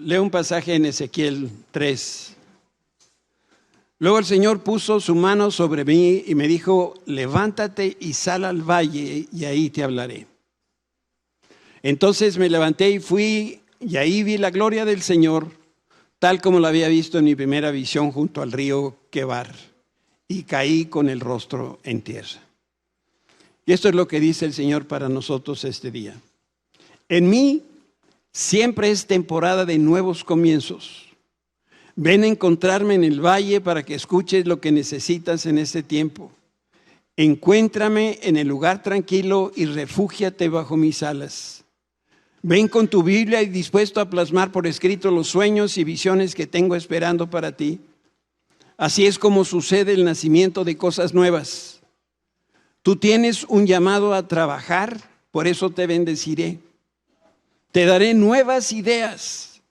Leo un pasaje en Ezequiel 3. Luego el Señor puso su mano sobre mí y me dijo: levántate y sal al valle y ahí te hablaré. Entonces me levanté y fui, y ahí vi la gloria del Señor, tal como la había visto en mi primera visión junto al río Quebar, y caí con el rostro en tierra. Y esto es lo que dice el Señor para nosotros este día. En mí siempre es temporada de nuevos comienzos. Ven a encontrarme en el valle para que escuches lo que necesitas en este tiempo. Encuéntrame en el lugar tranquilo y refúgiate bajo mis alas. Ven con tu Biblia y dispuesto a plasmar por escrito los sueños y visiones que tengo esperando para ti. Así es como sucede el nacimiento de cosas nuevas. Tú tienes un llamado a trabajar, por eso te bendeciré. Te daré nuevas ideas.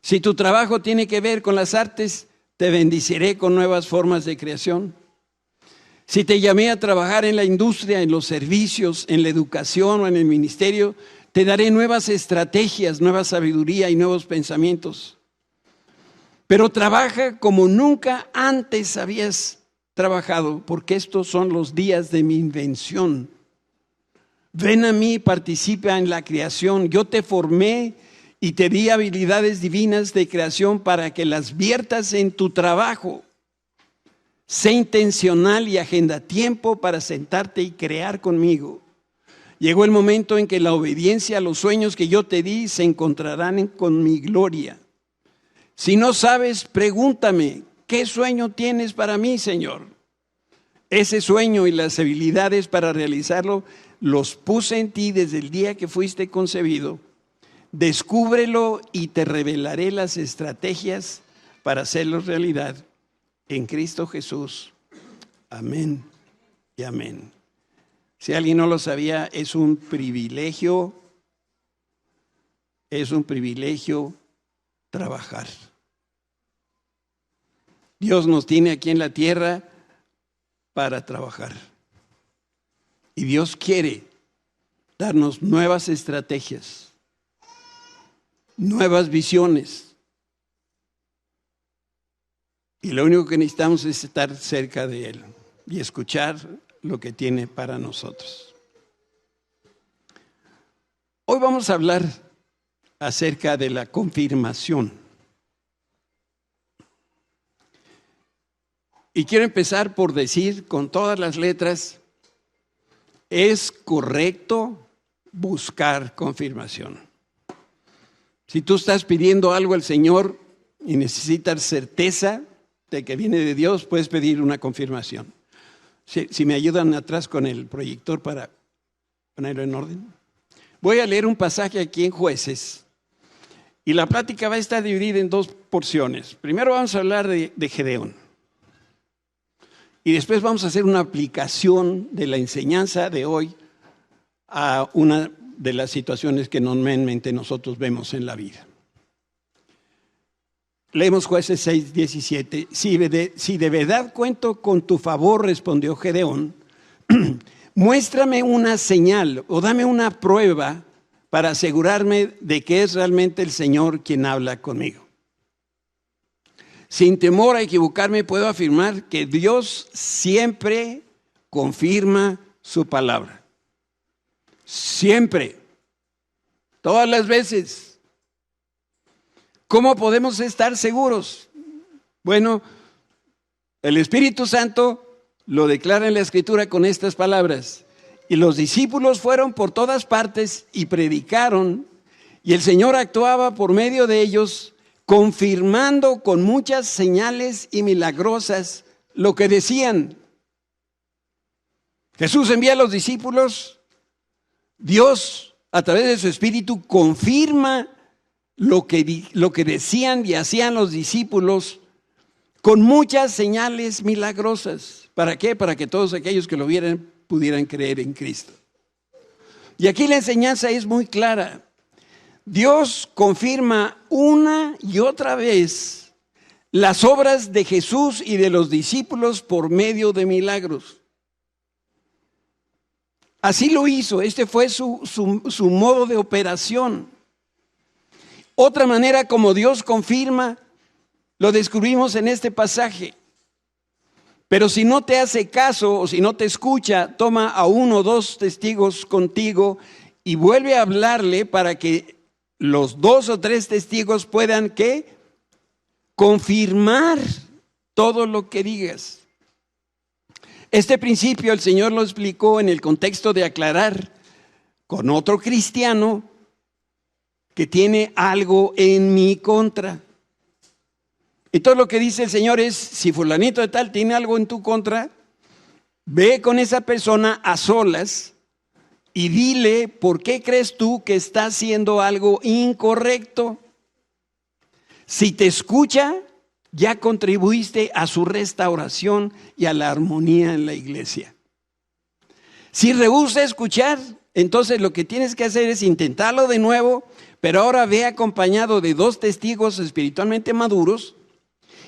Si tu trabajo tiene que ver con las artes, te bendeciré con nuevas formas de creación. Si te llamé a trabajar en la industria, en los servicios, en la educación o en el ministerio, te daré nuevas estrategias, nueva sabiduría y nuevos pensamientos. Pero trabaja como nunca antes habías trabajado, porque estos son los días de mi invención. Ven a mí, participa en la creación. Yo te formé y te di habilidades divinas de creación para que las viertas en tu trabajo. Sé intencional y agenda tiempo para sentarte y crear conmigo. Llegó el momento en que la obediencia a los sueños que yo te di se encontrarán con mi gloria. Si no sabes, pregúntame, ¿qué sueño tienes para mí, Señor? Ese sueño y las habilidades para realizarlo los puse en ti desde el día que fuiste concebido. Descúbrelo y te revelaré las estrategias para hacerlo realidad en Cristo Jesús. Amén y amén. Si alguien no lo sabía, es un privilegio trabajar. Dios nos tiene aquí en la tierra para trabajar. Y Dios quiere darnos nuevas estrategias, nuevas visiones. Y lo único que necesitamos es estar cerca de Él y escuchar lo que tiene para nosotros. Hoy vamos a hablar acerca de la confirmación. Y quiero empezar por decir con todas las letras: es correcto buscar confirmación. Si tú estás pidiendo algo al Señor y necesitas certeza de que viene de Dios, puedes pedir una confirmación. Si me ayudan atrás con el proyector para ponerlo en orden. Voy a leer un pasaje aquí en Jueces. Y la plática va a estar dividida en dos porciones. Primero vamos a hablar de Gedeón. Y después vamos a hacer una aplicación de la enseñanza de hoy a una de las situaciones que normalmente nosotros vemos en la vida. Leemos Jueces 6:17. Si de verdad cuento con tu favor, respondió Gedeón, muéstrame una señal o dame una prueba para asegurarme de que es realmente el Señor quien habla conmigo. Sin temor a equivocarme, puedo afirmar que Dios siempre confirma su palabra. Siempre. Todas las veces. ¿Cómo podemos estar seguros? Bueno, el Espíritu Santo lo declara en la Escritura con estas palabras. Y los discípulos fueron por todas partes y predicaron, y el Señor actuaba por medio de ellos, confirmando con muchas señales y milagrosas lo que decían. Jesús envía a los discípulos, Dios a través de su Espíritu confirma lo que decían y hacían los discípulos con muchas señales milagrosas. ¿Para qué? Para que todos aquellos que lo vieran pudieran creer en Cristo. Y aquí la enseñanza es muy clara. Dios confirma una y otra vez las obras de Jesús y de los discípulos por medio de milagros. Así lo hizo, este fue su modo de operación. Otra manera como Dios confirma, lo descubrimos en este pasaje. Pero si no te hace caso o si no te escucha, toma a 1 o 2 testigos contigo y vuelve a hablarle para que los 2 o 3 testigos puedan, ¿qué? Confirmar todo lo que digas. Este principio el Señor lo explicó en el contexto de aclarar con otro cristiano que tiene algo en mi contra. Y todo lo que dice el Señor es, si fulanito de tal tiene algo en tu contra, ve con esa persona a solas y dile por qué crees tú que está haciendo algo incorrecto. Si te escucha, ya contribuiste a su restauración y a la armonía en la iglesia. Si rehúsa escuchar, entonces lo que tienes que hacer es intentarlo de nuevo, pero ahora ve acompañado de 2 testigos espiritualmente maduros.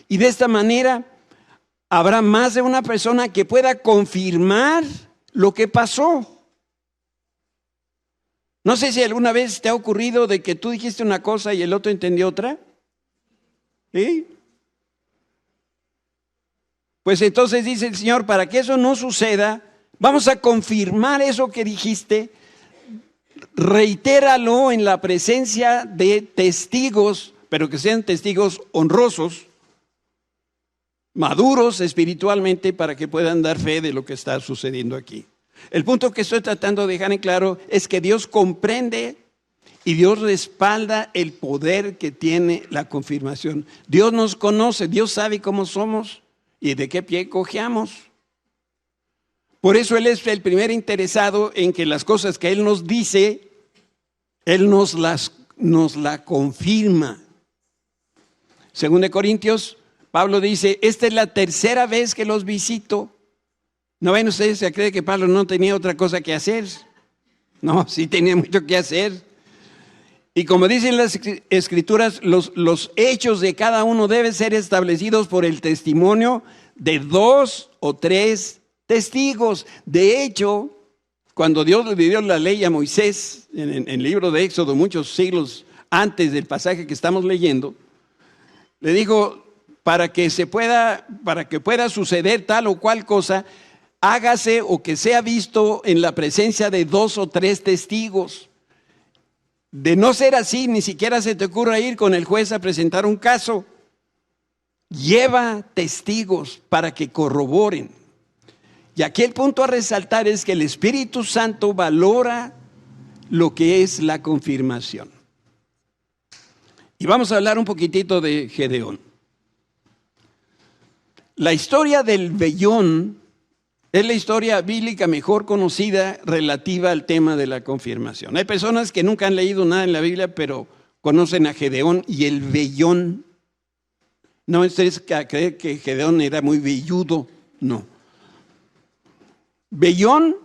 Y de esta manera habrá más de una persona que pueda confirmar lo que pasó. No sé si alguna vez te ha ocurrido de que tú dijiste una cosa y el otro entendió otra. ¿Sí? Pues entonces dice el Señor, para que eso no suceda, vamos a confirmar eso que dijiste. Reitéralo en la presencia de testigos, pero que sean testigos honrosos, maduros espiritualmente, para que puedan dar fe de lo que está sucediendo aquí. El punto que estoy tratando de dejar en claro es que Dios comprende y Dios respalda el poder que tiene la confirmación. Dios nos conoce, Dios sabe cómo somos y de qué pie cojeamos. Por eso Él es el primer interesado en que las cosas que Él nos dice, Él nos la confirma. Según de Corintios, Pablo dice, esta es la 3ª vez que los visito. ¿No ven ustedes? ¿Se cree que Pablo no tenía otra cosa que hacer? No, sí tenía mucho que hacer. Y como dicen las Escrituras, los hechos de cada uno deben ser establecidos por el testimonio de 2 o 3 testigos. De hecho, cuando Dios le dio la ley a Moisés, en el libro de Éxodo, muchos siglos antes del pasaje que estamos leyendo, le dijo, para que pueda suceder tal o cual cosa, hágase o que sea visto en la presencia de 2 o 3 testigos. De no ser así, ni siquiera se te ocurra ir con el juez a presentar un caso. Lleva testigos para que corroboren. Y aquí el punto a resaltar es que el Espíritu Santo valora lo que es la confirmación. Y vamos a hablar un poquitito de Gedeón. La historia del vellón es la historia bíblica mejor conocida relativa al tema de la confirmación. Hay personas que nunca han leído nada en la Biblia, pero conocen a Gedeón y el vellón. No ustedes creen que Gedeón era muy velludo, no. Vellón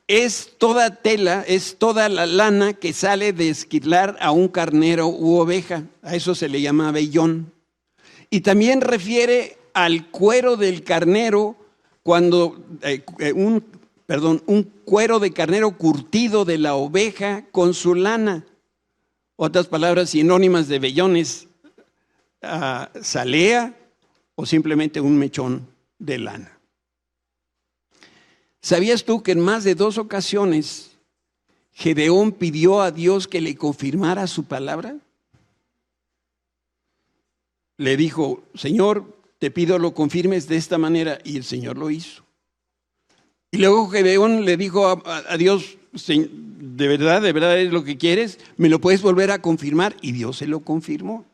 es toda tela, es toda la lana que sale de esquilar a un carnero u oveja. A eso se le llama vellón. Y también refiere al cuero del carnero, cuando un cuero de carnero curtido de la oveja con su lana. Otras palabras sinónimas de vellones, salea o simplemente un mechón de lana. ¿Sabías tú que en más de 2 ocasiones Gedeón pidió a Dios que le confirmara su palabra? Le dijo, Señor, te pido lo confirmes de esta manera, y el Señor lo hizo. Y luego Gedeón le dijo a Dios, ¿de verdad es lo que quieres? ¿Me lo puedes volver a confirmar? Y Dios se lo confirmó.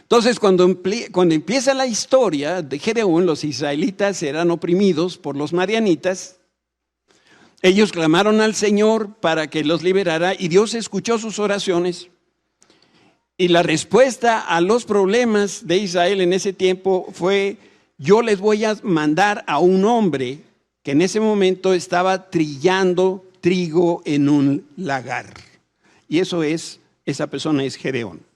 Entonces, cuando empieza la historia de Gedeón, los israelitas eran oprimidos por los madianitas. Ellos clamaron al Señor para que los liberara y Dios escuchó sus oraciones. Y la respuesta a los problemas de Israel en ese tiempo fue, yo les voy a mandar a un hombre que en ese momento estaba trillando trigo en un lagar. Y esa persona es Gedeón.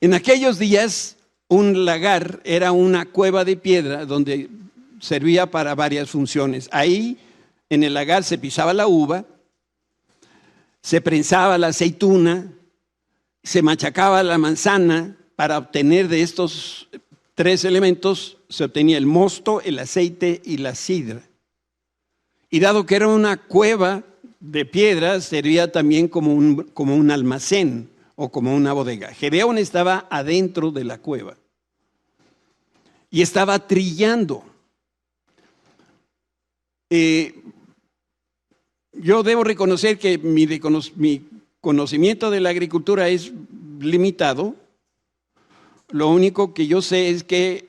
En aquellos días, un lagar era una cueva de piedra donde servía para varias funciones. Ahí, en el lagar, se pisaba la uva, se prensaba la aceituna, se machacaba la manzana para obtener de estos 3 elementos, se obtenía el mosto, el aceite y la sidra. Y dado que era una cueva de piedras, servía también como un almacén o como una bodega. Gedeón estaba adentro de la cueva y estaba trillando. Yo debo reconocer que mi conocimiento de la agricultura es limitado. Lo único que yo sé es que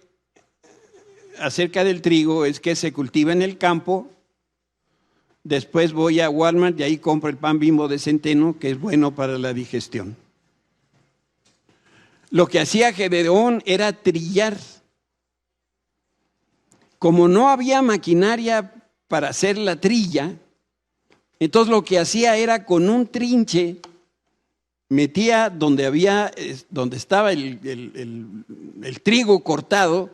acerca del trigo es que se cultiva en el campo. Después voy a Walmart y ahí compro el pan Bimbo de centeno, que es bueno para la digestión. Lo que hacía Gedeón era trillar. Como no había maquinaria para hacer la trilla, entonces lo que hacía era con un trinche, metía donde estaba el trigo cortado,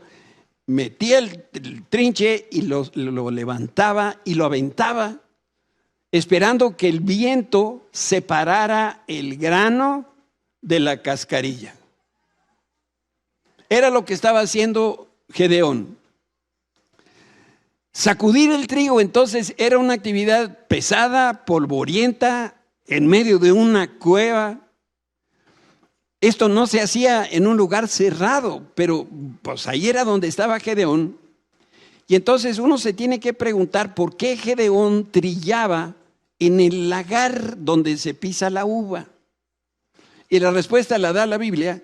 metía el trinche y lo levantaba y lo aventaba, esperando que el viento separara el grano de la cascarilla. Era lo que estaba haciendo Gedeón. Sacudir el trigo entonces era una actividad pesada, polvorienta, en medio de una cueva. Esto no se hacía en un lugar cerrado, pero pues ahí era donde estaba Gedeón. Y entonces uno se tiene que preguntar por qué Gedeón trillaba en el lagar donde se pisa la uva. Y la respuesta la da la Biblia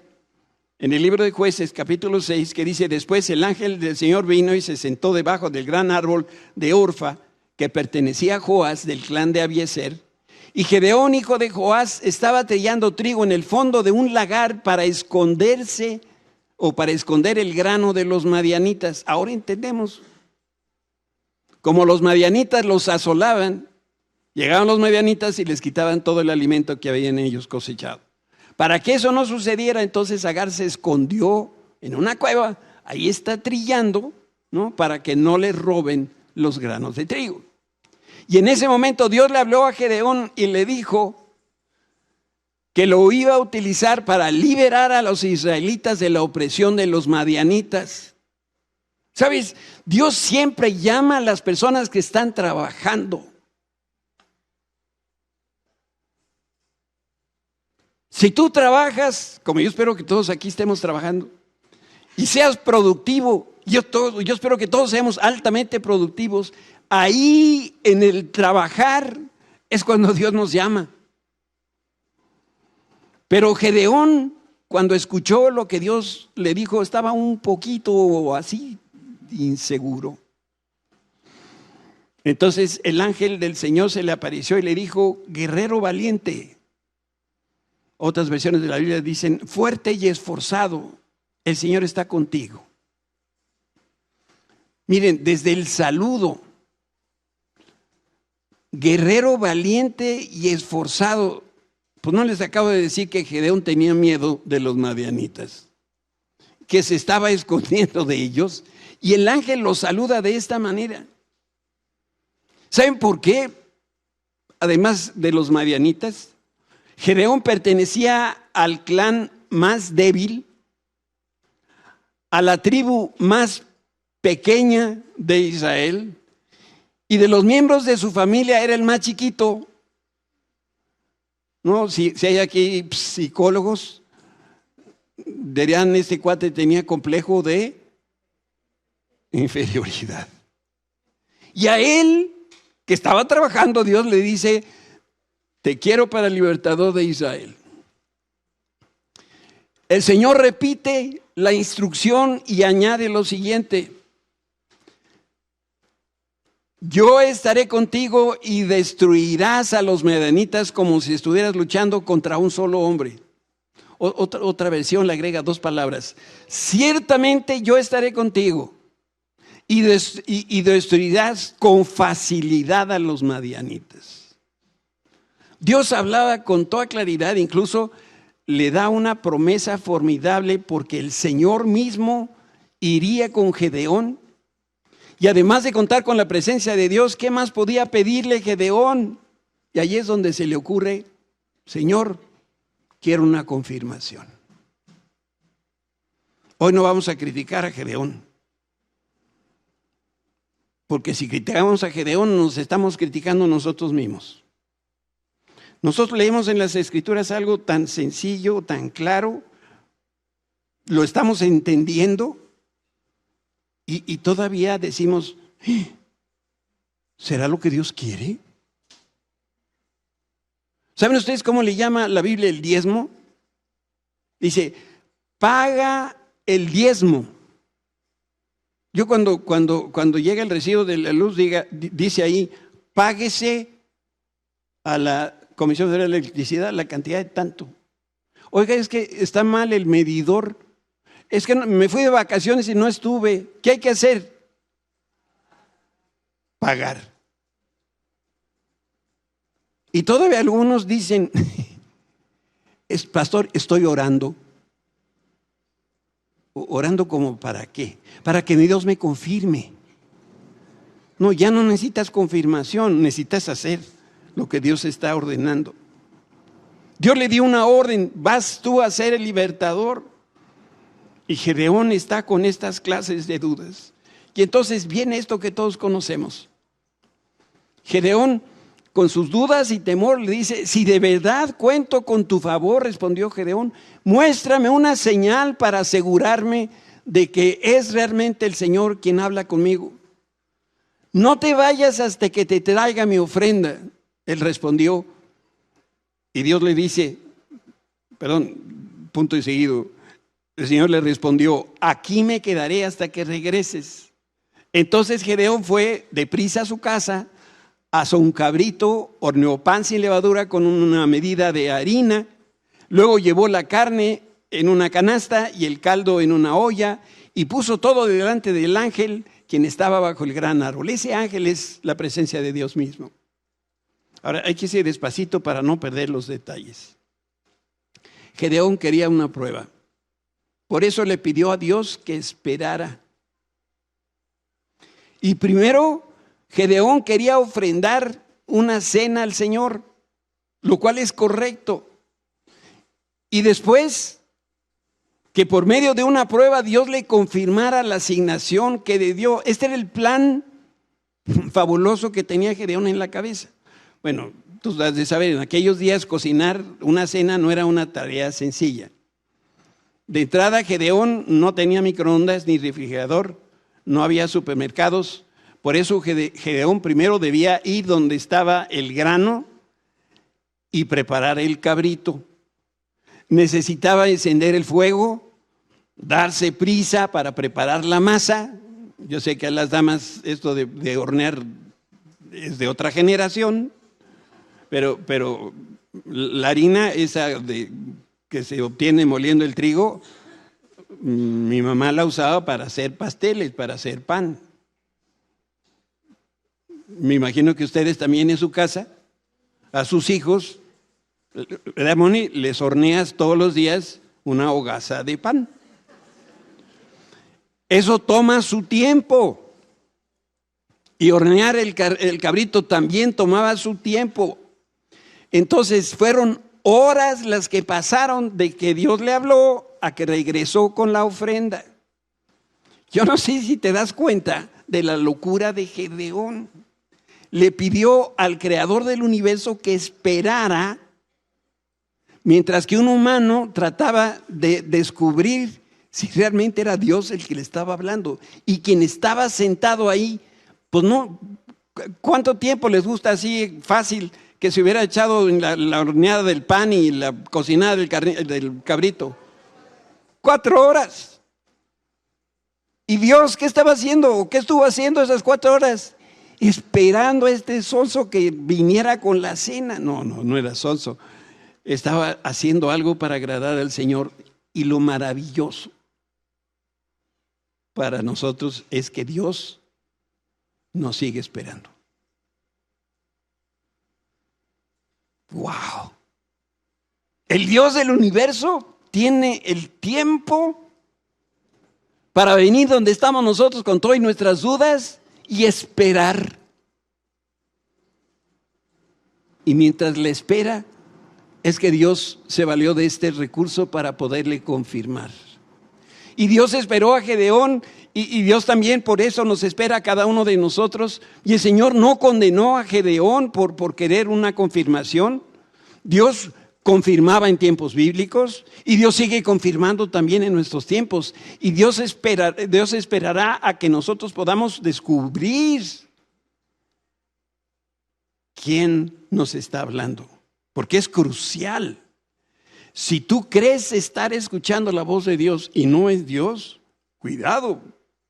en el libro de Jueces, capítulo 6, que dice: después el ángel del Señor vino y se sentó debajo del gran árbol de Orfa, que pertenecía a Joás, del clan de Abiezer. Y Gedeón, hijo de Joás, estaba trillando trigo en el fondo de un lagar para esconderse o para esconder el grano de los madianitas. Ahora entendemos. Como los madianitas los asolaban, llegaban los madianitas y les quitaban todo el alimento que habían ellos cosechado. Para que eso no sucediera, entonces Agar se escondió en una cueva. Ahí está trillando, ¿no? Para que no le roben los granos de trigo. Y en ese momento Dios le habló a Gedeón y le dijo que lo iba a utilizar para liberar a los israelitas de la opresión de los madianitas. ¿Sabes? Dios siempre llama a las personas que están trabajando. Si tú trabajas, como yo espero que todos aquí estemos trabajando, y seas productivo, yo espero que todos seamos altamente productivos, ahí en el trabajar es cuando Dios nos llama. Pero Gedeón, cuando escuchó lo que Dios le dijo, estaba un poquito así inseguro. Entonces el ángel del Señor se le apareció y le dijo: guerrero valiente. Otras versiones de la Biblia dicen: fuerte y esforzado, el Señor está contigo. Miren, desde el saludo, guerrero valiente y esforzado. Pues no les acabo de decir que Gedeón tenía miedo de los madianitas, que se estaba escondiendo de ellos, y el ángel los saluda de esta manera. ¿Saben por qué? Además de los madianitas, Gedeón pertenecía al clan más débil, a la tribu más pequeña de Israel, y de los miembros de su familia era el más chiquito. No, si hay aquí psicólogos, dirían: este cuate tenía complejo de inferioridad. Y a él, que estaba trabajando, Dios le dice: te quiero para el libertador de Israel. El Señor repite la instrucción y añade lo siguiente: yo estaré contigo y destruirás a los madianitas como si estuvieras luchando contra un solo hombre. Otra versión le agrega 2 palabras: ciertamente yo estaré contigo y destruirás con facilidad a los madianitas. Dios hablaba con toda claridad, incluso le da una promesa formidable, porque el Señor mismo iría con Gedeón. Y además de contar con la presencia de Dios, ¿qué más podía pedirle Gedeón? Y ahí es donde se le ocurre: Señor, quiero una confirmación. Hoy no vamos a criticar a Gedeón, porque si criticamos a Gedeón nos estamos criticando nosotros mismos. Nosotros leemos en las Escrituras algo tan sencillo, tan claro, lo estamos entendiendo y todavía decimos, ¿será lo que Dios quiere? ¿Saben ustedes cómo le llama la Biblia el diezmo? Dice, paga el diezmo. Yo cuando llega el recibo de la luz, dice ahí, páguese a la Comisión Federal de Electricidad la cantidad de tanto. Oiga, es que está mal el medidor. Es que me fui de vacaciones y no estuve. ¿Qué hay que hacer? Pagar. Y todavía algunos dicen, pastor, estoy orando. ¿Orando como para qué? Para que Dios me confirme. No, ya no necesitas confirmación, necesitas hacer lo que Dios está ordenando. Dios le dio una orden, vas tú a ser el libertador. Y Gedeón está con estas clases de dudas. Y entonces viene esto que todos conocemos. Gedeón, con sus dudas y temor, le dice, si de verdad cuento con tu favor, respondió Gedeón, muéstrame una señal para asegurarme de que es realmente el Señor quien habla conmigo. No te vayas hasta que te traiga mi ofrenda. Él respondió, y Dios le dice, punto y seguido, el Señor le respondió, aquí me quedaré hasta que regreses. Entonces Gedeón fue deprisa a su casa, asó un cabrito, horneó pan sin levadura con una medida de harina, luego llevó la carne en una canasta y el caldo en una olla y puso todo delante del ángel quien estaba bajo el gran árbol. Ese ángel es la presencia de Dios mismo. Ahora hay que ir despacito para no perder los detalles. Gedeón quería una prueba. Por eso le pidió a Dios que esperara. Y primero Gedeón quería ofrendar una cena al Señor, lo cual es correcto. Y después, que por medio de una prueba Dios le confirmara la asignación que le dio. Este era el plan fabuloso que tenía Gedeón en la cabeza. Bueno, tú has de saber, en aquellos días cocinar una cena no era una tarea sencilla. De entrada, Gedeón no tenía microondas ni refrigerador, no había supermercados. Por eso Gedeón primero debía ir donde estaba el grano y preparar el cabrito. Necesitaba encender el fuego, darse prisa para preparar la masa. Yo sé que a las damas esto de hornear es de otra generación, pero la harina esa que se obtiene moliendo el trigo, mi mamá la usaba para hacer pasteles, para hacer pan. Me imagino que ustedes también en su casa, a sus hijos, ¿verdad, Moni? Les horneas todos los días una hogaza de pan. Eso toma su tiempo. Y hornear el cabrito también tomaba su tiempo. Entonces fueron horas las que pasaron de que Dios le habló a que regresó con la ofrenda. Yo no sé si te das cuenta de la locura de Gedeón. Le pidió al creador del universo que esperara, mientras que un humano trataba de descubrir si realmente era Dios el que le estaba hablando. Y quien estaba sentado ahí, pues no, ¿cuánto tiempo les gusta así fácil que se hubiera echado en la horneada del pan y la cocinada del cabrito? 4 horas. ¿Y Dios qué estaba haciendo? ¿Qué estuvo haciendo esas 4 horas? Esperando a este sonso que viniera con la cena. No era sonso. Estaba haciendo algo para agradar al Señor. Y lo maravilloso para nosotros es que Dios nos sigue esperando. ¡Wow! El Dios del universo tiene el tiempo para venir donde estamos nosotros con todas nuestras dudas y esperar. Y mientras le espera, es que Dios se valió de este recurso para poderle confirmar. Y Dios esperó a Gedeón y Dios también por eso nos espera a cada uno de nosotros. Y el Señor no condenó a Gedeón por querer una confirmación. Dios confirmaba en tiempos bíblicos y Dios sigue confirmando también en nuestros tiempos. Y Dios esperará a que nosotros podamos descubrir quién nos está hablando, porque es crucial. Si tú crees estar escuchando la voz de Dios y no es Dios, cuidado,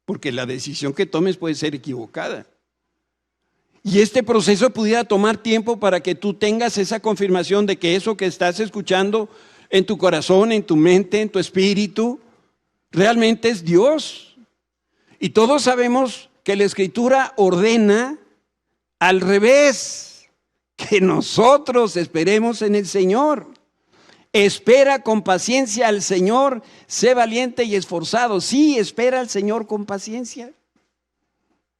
porque la decisión que tomes puede ser equivocada. Y este proceso pudiera tomar tiempo para que tú tengas esa confirmación de que eso que estás escuchando en tu corazón, en tu mente, en tu espíritu, realmente es Dios. Y todos sabemos que la Escritura ordena al revés, que nosotros esperemos en el Señor. Espera con paciencia al Señor, sé valiente y esforzado. Sí, espera al Señor con paciencia,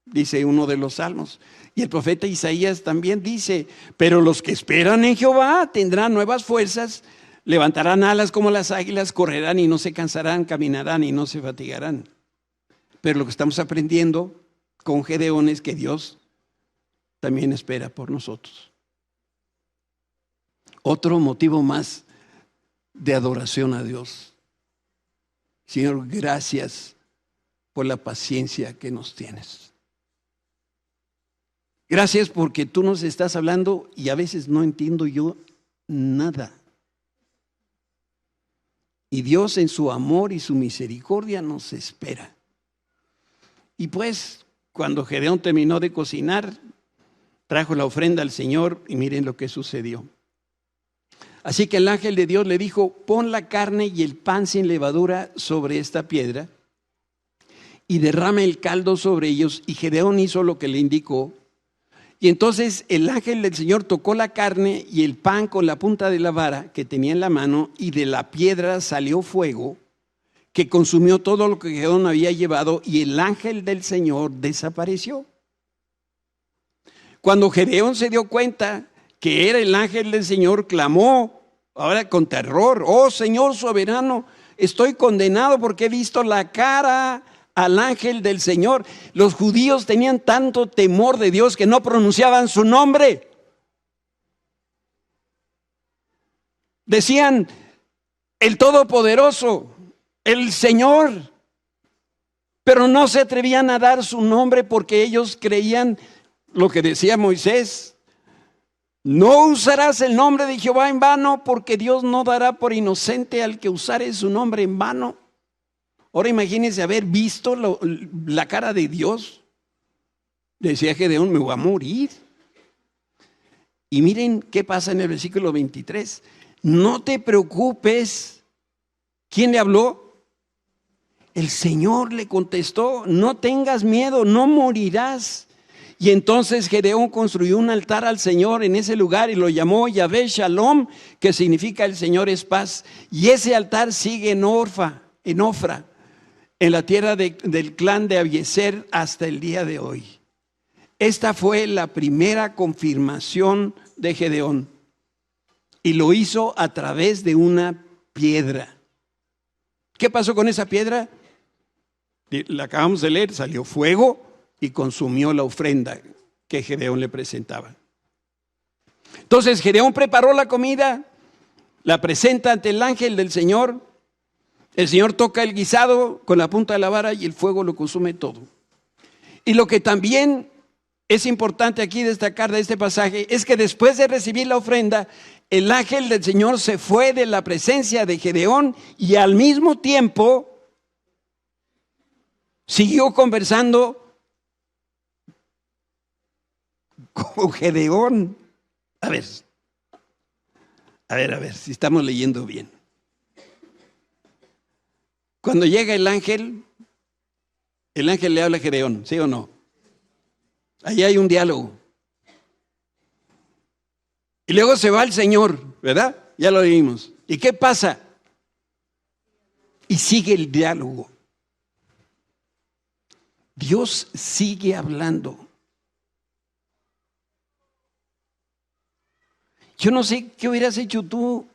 dice uno de los salmos. Y el profeta Isaías también dice, pero los que esperan en Jehová tendrán nuevas fuerzas, levantarán alas como las águilas, correrán y no se cansarán, caminarán y no se fatigarán. Pero lo que estamos aprendiendo con Gedeón es que Dios también espera por nosotros. Otro motivo más de adoración a Dios. Señor, gracias por la paciencia que nos tienes. Gracias porque tú nos estás hablando y a veces no entiendo yo nada. Y Dios en su amor y su misericordia nos espera. Y pues cuando Gedeón terminó de cocinar, trajo la ofrenda al Señor y miren lo que sucedió. Así que el ángel de Dios le dijo, pon la carne y el pan sin levadura sobre esta piedra y derrama el caldo sobre ellos. Y Gedeón hizo lo que le indicó. Y entonces el ángel del Señor tocó la carne y el pan con la punta de la vara que tenía en la mano, y de la piedra salió fuego que consumió todo lo que Gedeón había llevado, y el ángel del Señor desapareció. Cuando Gedeón se dio cuenta que era el ángel del Señor, clamó, ahora con terror, oh Señor soberano, estoy condenado porque he visto la cara al ángel del Señor. Los judíos tenían tanto temor de Dios que no pronunciaban su nombre. Decían, el Todopoderoso, el Señor, pero no se atrevían a dar su nombre porque ellos creían lo que decía Moisés. No usarás el nombre de Jehová en vano, porque Dios no dará por inocente al que usare su nombre en vano. Ahora imagínense haber visto la cara de Dios. Decía Gedeón, me voy a morir. Y miren qué pasa en el versículo 23. No te preocupes. ¿Quién le habló? El Señor le contestó, no tengas miedo, no morirás. Y entonces Gedeón construyó un altar al Señor en ese lugar y lo llamó Yahvé Shalom, que significa el Señor es paz. Y ese altar sigue en Ofra, en la tierra del clan de Abiezer hasta el día de hoy. Esta fue la primera confirmación de Gedeón. Y lo hizo a través de una piedra. ¿Qué pasó con esa piedra? La acabamos de leer, salió fuego y consumió la ofrenda que Gedeón le presentaba. Entonces Gedeón preparó la comida, la presenta ante el ángel del Señor. El Señor toca el guisado con la punta de la vara y el fuego lo consume todo. Y lo que también es importante aquí destacar de este pasaje es que después de recibir la ofrenda, el ángel del Señor se fue de la presencia de Gedeón y al mismo tiempo siguió conversando con Gedeón. A ver si estamos leyendo bien. Cuando llega el ángel le habla a Gedeón, ¿sí o no? Ahí hay un diálogo. Y luego se va el Señor, ¿verdad? Ya lo vimos. ¿Y qué pasa? Y sigue el diálogo. Dios sigue hablando. Yo no sé qué hubieras hecho tú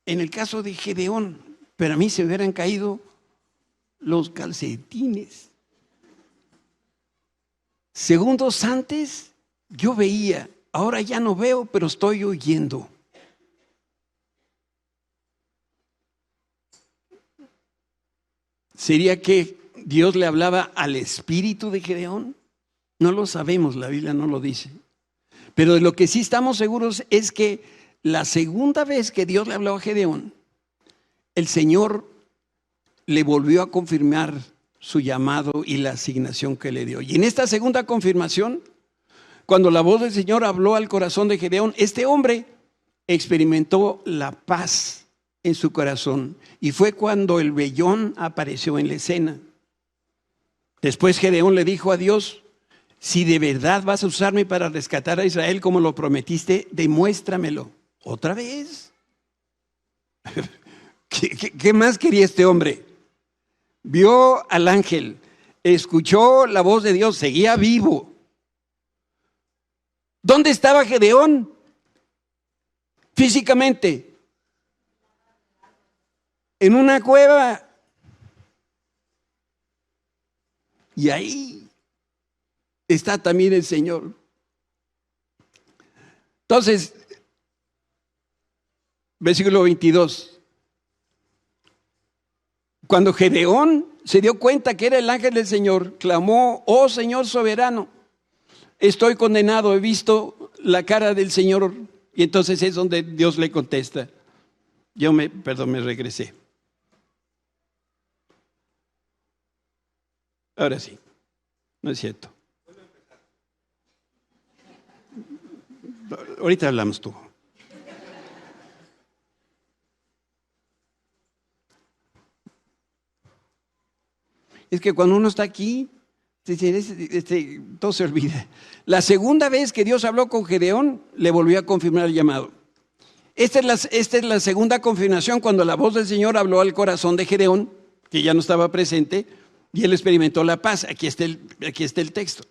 en el caso de Gedeón, pero a mí se hubieran caído los calcetines. Segundos antes yo veía, ahora ya no veo, pero estoy oyendo. ¿Sería que Dios le hablaba al espíritu de Gedeón? No lo sabemos, la Biblia no lo dice. Pero de lo que sí estamos seguros es que la segunda vez que Dios le habló a Gedeón, el Señor le volvió a confirmar su llamado y la asignación que le dio. Y en esta segunda confirmación, cuando la voz del Señor habló al corazón de Gedeón, este hombre experimentó la paz en su corazón. Y fue cuando el vellón apareció en la escena. Después Gedeón le dijo a Dios: si de verdad vas a usarme para rescatar a Israel como lo prometiste, demuéstramelo. ¿Otra vez? ¿Qué más quería este hombre? Vio al ángel, escuchó la voz de Dios, seguía vivo. ¿Dónde estaba Gedeón? Físicamente. En una cueva. Y ahí está también el Señor. Entonces, versículo 22. Cuando Gedeón se dio cuenta que era el ángel del Señor, clamó: oh Señor soberano, estoy condenado, he visto la cara del Señor. Y entonces es donde Dios le contesta. Me regresé. Ahora sí, no es cierto. Ahorita hablamos tú. Es que cuando uno está aquí, todo se olvida. La segunda vez que Dios habló con Gedeón, le volvió a confirmar el llamado. Esta es la segunda confirmación cuando la voz del Señor habló al corazón de Gedeón, que ya no estaba presente, y él experimentó la paz. Aquí está el texto.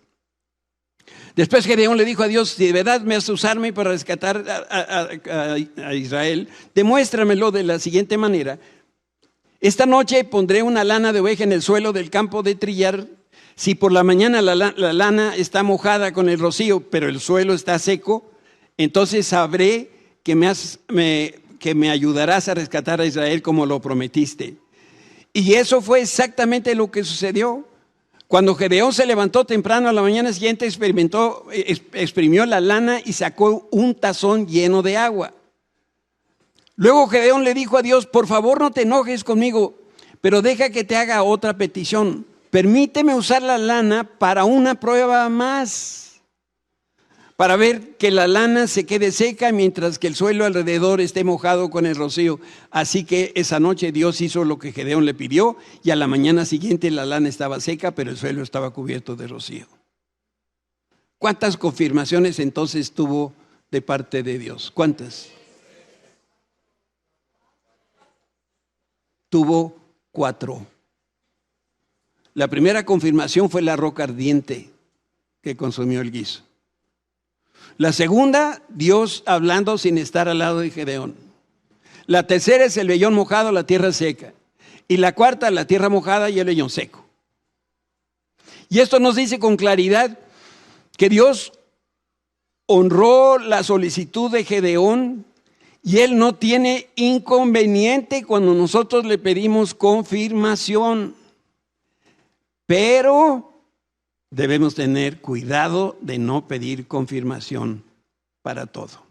Después Gedeón le dijo a Dios: si de verdad me vas a usarme para rescatar a Israel, demuéstramelo de la siguiente manera. Esta noche pondré una lana de oveja en el suelo del campo de trillar. Si por la mañana la lana está mojada con el rocío, pero el suelo está seco, entonces sabré que me ayudarás a rescatar a Israel como lo prometiste. Y eso fue exactamente lo que sucedió. Cuando Gedeón se levantó temprano a la mañana siguiente, exprimió la lana y sacó un tazón lleno de agua. Luego Gedeón le dijo a Dios: por favor, no te enojes conmigo, pero deja que te haga otra petición. Permíteme usar la lana para una prueba más, para ver que la lana se quede seca mientras que el suelo alrededor esté mojado con el rocío. Así que esa noche Dios hizo lo que Gedeón le pidió, y a la mañana siguiente la lana estaba seca, pero el suelo estaba cubierto de rocío. ¿Cuántas confirmaciones entonces tuvo de parte de Dios? ¿Cuántas? Tuvo 4. La primera confirmación fue la roca ardiente que consumió el guiso. La segunda, Dios hablando sin estar al lado de Gedeón. La tercera es el vellón mojado, la tierra seca. Y la cuarta, la tierra mojada y el vellón seco. Y esto nos dice con claridad que Dios honró la solicitud de Gedeón. Y él no tiene inconveniente cuando nosotros le pedimos confirmación. Pero debemos tener cuidado de no pedir confirmación para todo.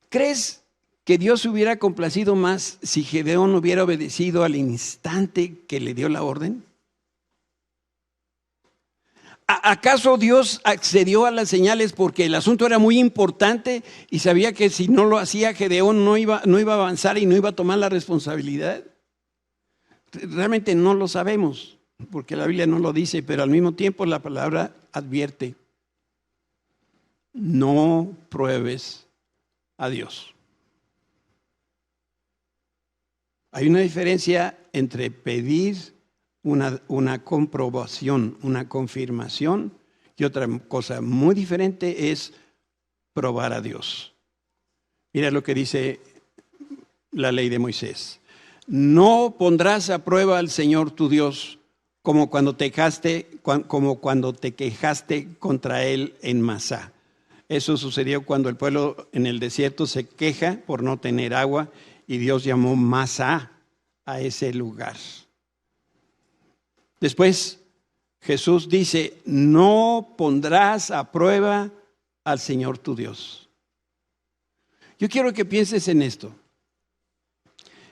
¿Crees que Dios se hubiera complacido más si Gedeón hubiera obedecido al instante que le dio la orden? ¿Acaso Dios accedió a las señales porque el asunto era muy importante y sabía que si no lo hacía Gedeón no iba a avanzar y no iba a tomar la responsabilidad? Realmente no lo sabemos porque la Biblia no lo dice, pero al mismo tiempo la palabra advierte: no pruebes a Dios. Hay una diferencia entre pedir una comprobación, una confirmación, y otra cosa muy diferente es probar a Dios. Mira lo que dice la ley de Moisés. No pondrás a prueba al Señor tu Dios como cuando te quejaste contra él en Masá. Eso sucedió cuando el pueblo en el desierto se queja por no tener agua y Dios llamó Masá a ese lugar. Después Jesús dice, no pondrás a prueba al Señor tu Dios. Yo quiero que pienses en esto.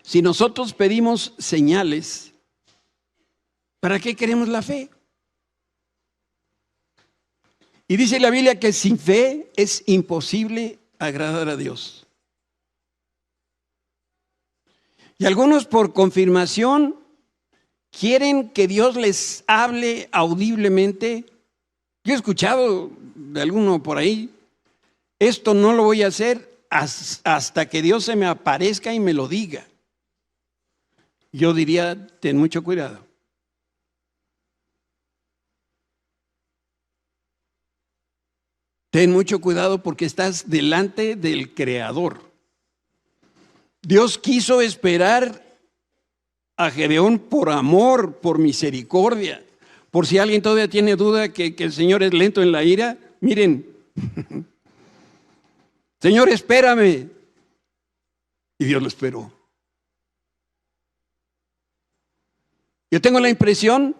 Si nosotros pedimos señales, ¿para qué queremos la fe? Y dice la Biblia que sin fe es imposible agradar a Dios. Y algunos por confirmación quieren que Dios les hable audiblemente. Yo he escuchado de alguno por ahí, esto no lo voy a hacer hasta que Dios se me aparezca y me lo diga. Yo diría, ten mucho cuidado. Ten mucho cuidado porque estás delante del Creador. Dios quiso esperar a Gedeón por amor, por misericordia. Por si alguien todavía tiene duda que el Señor es lento en la ira, miren. Señor, espérame. Y Dios lo esperó. Yo tengo la impresión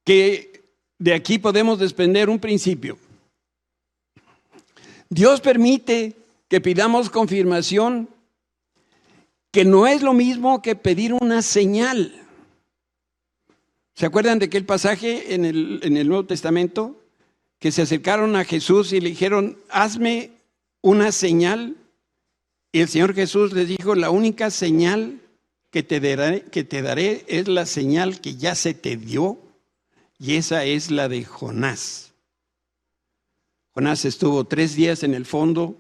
que de aquí podemos desprender un principio. Dios permite que pidamos confirmación, que no es lo mismo que pedir una señal. ¿Se acuerdan de aquel pasaje en el Nuevo Testamento? Que se acercaron a Jesús y le dijeron, hazme una señal. Y el Señor Jesús les dijo, la única señal que te daré es la señal que ya se te dio, y esa es la de Jonás. Jonás estuvo 3 días en el fondo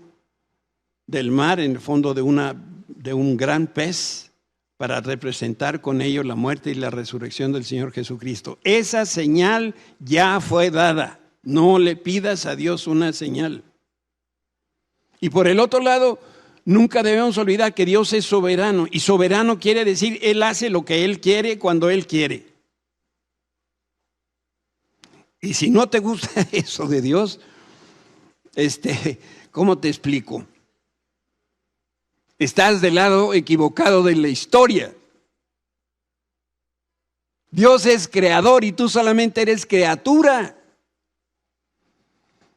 del mar, en el fondo de un gran pez, para representar con ello la muerte y la resurrección del Señor Jesucristo. Esa señal ya fue dada. No le pidas a Dios una señal. Y por el otro lado, nunca debemos olvidar que Dios es soberano. Y soberano quiere decir, Él hace lo que Él quiere cuando Él quiere. Y si no te gusta eso de Dios, ¿cómo te explico? Estás del lado equivocado de la historia. Dios es creador y tú solamente eres criatura.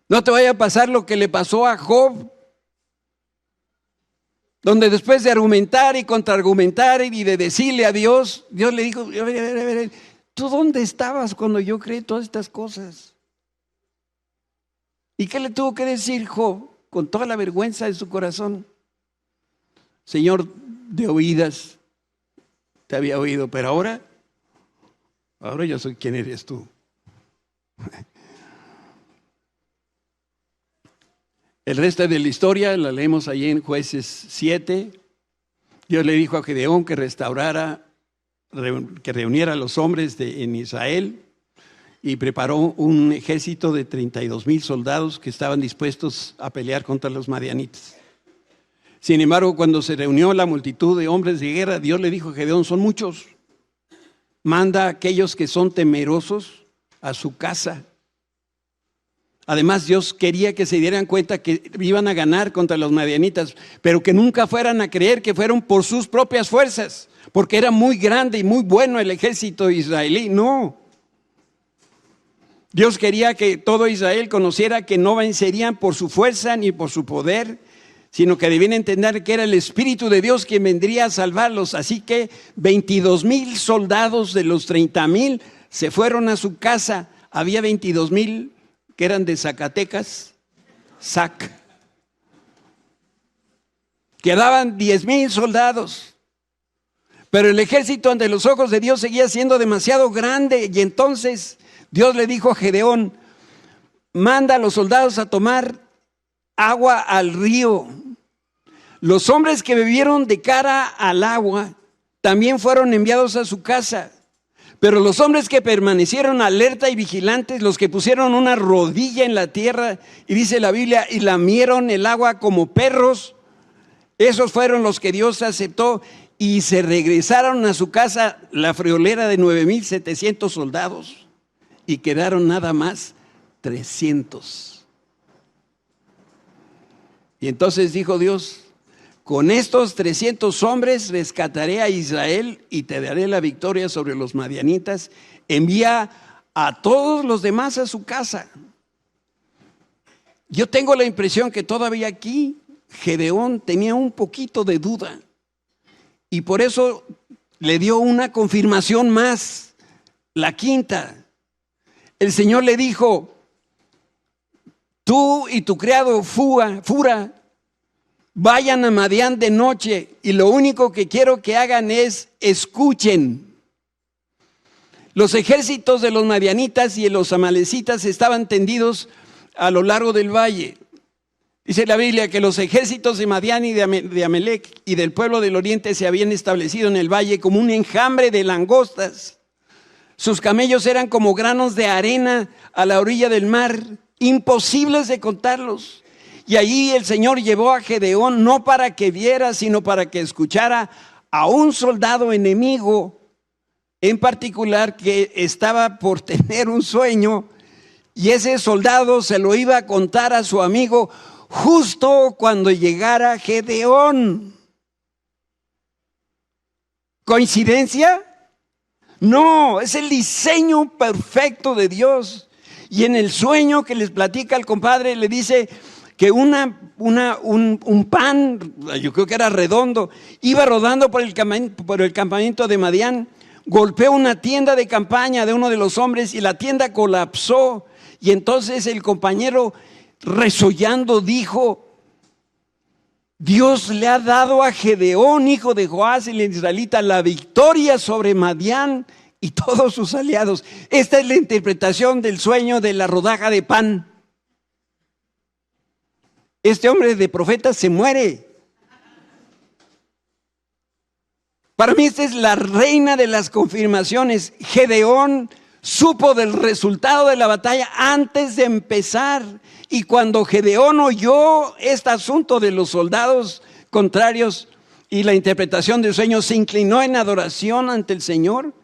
No te vaya a pasar lo que le pasó a Job, donde después de argumentar y contraargumentar y de decirle a Dios, Dios le dijo, a ver, ¿tú dónde estabas cuando yo creé todas estas cosas? ¿Y qué le tuvo que decir Job con toda la vergüenza de su corazón? Señor, de oídas te había oído, pero ahora yo soy quien eres tú. El resto de la historia la leemos allí en Jueces 7. Dios le dijo a Gedeón que reuniera a los hombres en Israel y preparó un ejército de 32,000 soldados que estaban dispuestos a pelear contra los madianitas. Sin embargo, cuando se reunió la multitud de hombres de guerra, Dios le dijo a Gedeón, son muchos. Manda a aquellos que son temerosos a su casa. Además, Dios quería que se dieran cuenta que iban a ganar contra los madianitas, pero que nunca fueran a creer que fueron por sus propias fuerzas, porque era muy grande y muy bueno el ejército israelí. No. Dios quería que todo Israel conociera que no vencerían por su fuerza ni por su poder, sino que debían entender que era el Espíritu de Dios quien vendría a salvarlos. Así que 22,000 soldados de los 30,000 se fueron a su casa. Había 22,000 que eran de Zacatecas, Quedaban 10,000 soldados. Pero el ejército ante los ojos de Dios seguía siendo demasiado grande. Y entonces Dios le dijo a Gedeón, manda a los soldados a tomar agua al río. Los hombres que bebieron de cara al agua también fueron enviados a su casa. Pero los hombres que permanecieron alerta y vigilantes, los que pusieron una rodilla en la tierra, y dice la Biblia, y lamieron el agua como perros, esos fueron los que Dios aceptó, y se regresaron a su casa la friolera de 9,700 soldados, y quedaron nada más 300. Y entonces dijo Dios: con estos 300 hombres rescataré a Israel y te daré la victoria sobre los madianitas. Envía a todos los demás a su casa. Yo tengo la impresión que todavía aquí Gedeón tenía un poquito de duda, y por eso le dio una confirmación más, la quinta. El Señor le dijo: tú y tu criado Fura vayan a Madián de noche, y lo único que quiero que hagan es escuchen. Los ejércitos de los madianitas y de los amalecitas estaban tendidos a lo largo del valle. Dice la Biblia que los ejércitos de Madián y de Amalec y del pueblo del oriente se habían establecido en el valle como un enjambre de langostas. Sus camellos eran como granos de arena a la orilla del mar, imposibles de contarlos. Y allí el Señor llevó a Gedeón no para que viera, sino para que escuchara a un soldado enemigo en particular que estaba por tener un sueño, y ese soldado se lo iba a contar a su amigo justo cuando llegara Gedeón. ¿Coincidencia? No, es el diseño perfecto de Dios. Y en el sueño que les platica el compadre, le dice que un pan, yo creo que era redondo, iba rodando por el campamento de Madián, golpeó una tienda de campaña de uno de los hombres y la tienda colapsó. Y entonces el compañero, resollando, dijo: Dios le ha dado a Gedeón, hijo de Joás, el israelita, la victoria sobre Madián y todos sus aliados. Esta es la interpretación del sueño de la rodaja de pan. Este hombre de profeta se muere. Para mí esta es la reina de las confirmaciones. Gedeón supo del resultado de la batalla antes de empezar. Y cuando Gedeón oyó este asunto de los soldados contrarios y la interpretación del sueño, se inclinó en adoración ante el Señor,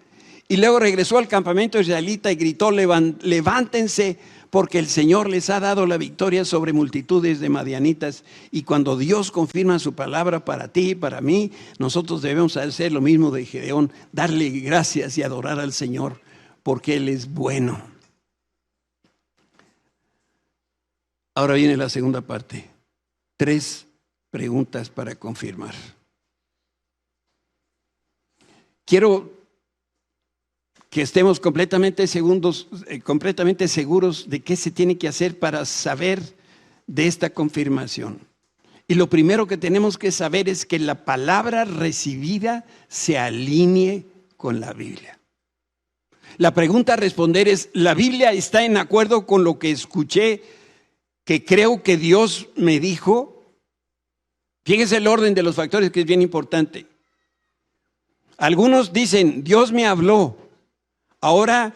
y luego regresó al campamento israelita y gritó: levántense, porque el Señor les ha dado la victoria sobre multitudes de madianitas. Y cuando Dios confirma su palabra para ti y para mí, nosotros debemos hacer lo mismo de Gedeón, darle gracias y adorar al Señor, porque Él es bueno. Ahora viene la segunda parte. 3 preguntas para confirmar. Quiero que estemos completamente seguros de qué se tiene que hacer para saber de esta confirmación. Y lo primero que tenemos que saber es que la palabra recibida se alinee con la Biblia. La pregunta a responder es: ¿la Biblia está en acuerdo con lo que escuché, que creo que Dios me dijo? Fíjense el orden de los factores, que es bien importante. Algunos dicen: Dios me habló, ahora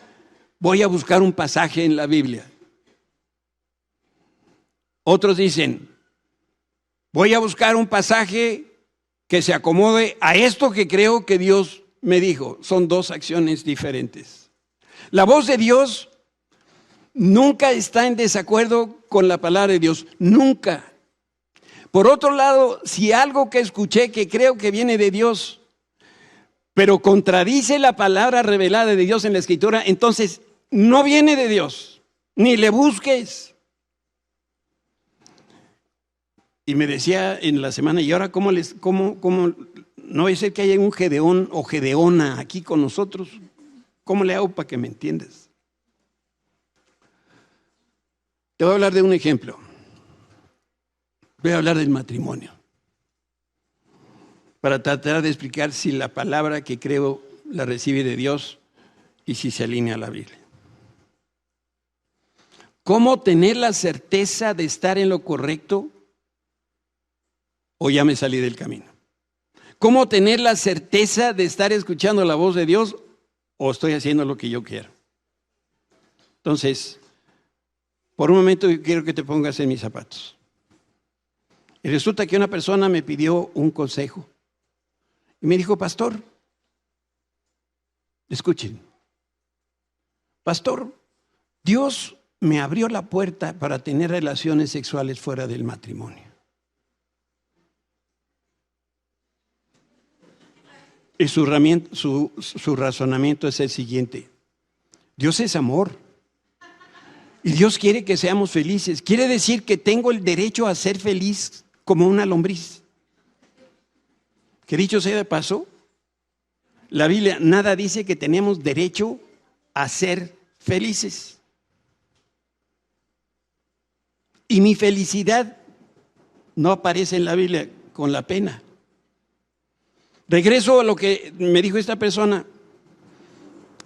voy a buscar un pasaje en la Biblia. Otros dicen: voy a buscar un pasaje que se acomode a esto que creo que Dios me dijo. Son 2 acciones diferentes. La voz de Dios nunca está en desacuerdo con la palabra de Dios, nunca. Por otro lado, si algo que escuché que creo que viene de Dios, pero contradice la palabra revelada de Dios en la Escritura, entonces no viene de Dios, ni le busques. Y me decía en la semana: ¿y ahora cómo no va a ser que haya un Gedeón o Gedeona aquí con nosotros? ¿Cómo le hago para que me entiendas? Te voy a hablar de un ejemplo. Voy a hablar del matrimonio, para tratar de explicar si la palabra que creo la recibe de Dios y si se alinea a la Biblia. ¿Cómo tener la certeza de estar en lo correcto o ya me salí del camino? ¿Cómo tener la certeza de estar escuchando la voz de Dios o estoy haciendo lo que yo quiero. Entonces, por un momento yo quiero que te pongas en mis zapatos. Y resulta que una persona me pidió un consejo. Y me dijo, pastor, escuchen, pastor, Dios me abrió la puerta para tener relaciones sexuales fuera del matrimonio. Y su razonamiento es el siguiente: Dios es amor y Dios quiere que seamos felices. Quiere decir que tengo el derecho a ser feliz como una lombriz. Que dicho sea de paso, la Biblia nada dice que tenemos derecho a ser felices. Y mi felicidad no aparece en la Biblia con la pena. Regreso a lo que me dijo esta persona.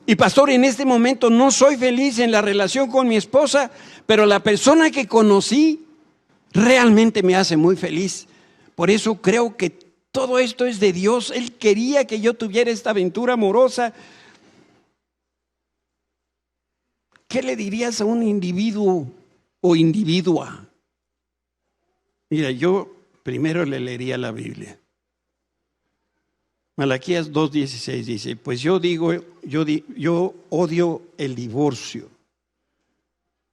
Y pastor, en este momento no soy feliz en la relación con mi esposa, pero la persona que conocí realmente me hace muy feliz. Por eso creo que todo esto es de Dios. Él quería que yo tuviera esta aventura amorosa. ¿Qué le dirías a un individuo o individua? Mira, yo primero le leería la Biblia. Malaquías 2:16 dice, pues yo odio el divorcio.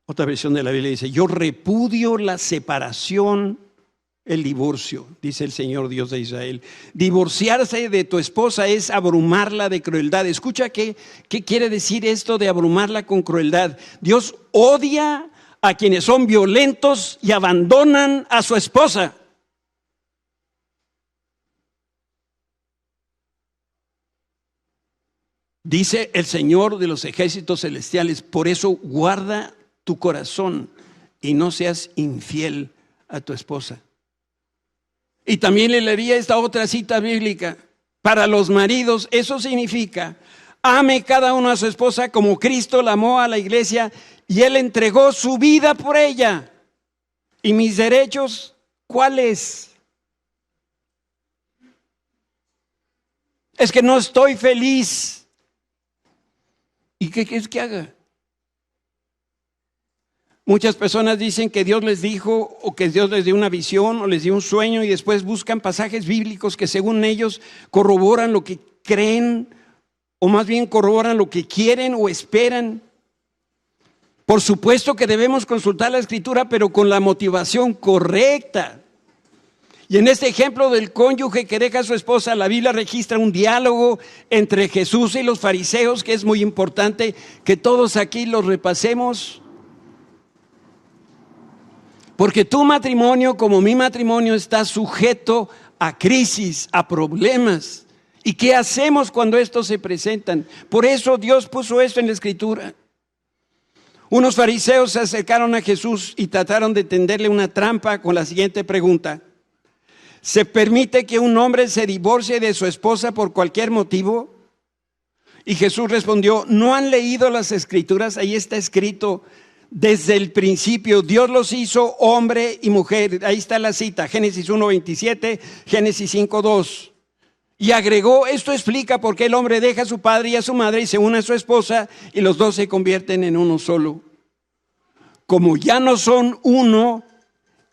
Otra versión de la Biblia dice, yo repudio la separación, el divorcio, dice el Señor Dios de Israel. Divorciarse de tu esposa es abrumarla de crueldad. Escucha qué quiere decir esto de abrumarla con crueldad. Dios odia a quienes son violentos y abandonan a su esposa. Dice el Señor de los ejércitos celestiales, por eso guarda tu corazón y no seas infiel a tu esposa. Y también le leería esta otra cita bíblica. Para los maridos, eso significa, ame cada uno a su esposa como Cristo la amó a la iglesia y Él entregó su vida por ella. ¿Y mis derechos cuáles? Es que no estoy feliz. ¿Y qué quieres que haga? Muchas personas dicen que Dios les dijo o que Dios les dio una visión o les dio un sueño y después buscan pasajes bíblicos que según ellos corroboran lo que creen o más bien corroboran lo que quieren o esperan. Por supuesto que debemos consultar la Escritura, pero con la motivación correcta. Y en este ejemplo del cónyuge que deja a su esposa, la Biblia registra un diálogo entre Jesús y los fariseos que es muy importante que todos aquí lo repasemos. Porque tu matrimonio, como mi matrimonio, está sujeto a crisis, a problemas. ¿Y qué hacemos cuando estos se presentan? Por eso Dios puso esto en la Escritura. Unos fariseos se acercaron a Jesús y trataron de tenderle una trampa con la siguiente pregunta. ¿Se permite que un hombre se divorcie de su esposa por cualquier motivo? Y Jesús respondió, ¿no han leído las Escrituras? Ahí está escrito desde el principio, Dios los hizo hombre y mujer. Ahí está la cita, Génesis 1:27, Génesis 5:2. Y agregó, esto explica por qué el hombre deja a su padre y a su madre y se une a su esposa y los dos se convierten en uno solo. Como ya no son uno,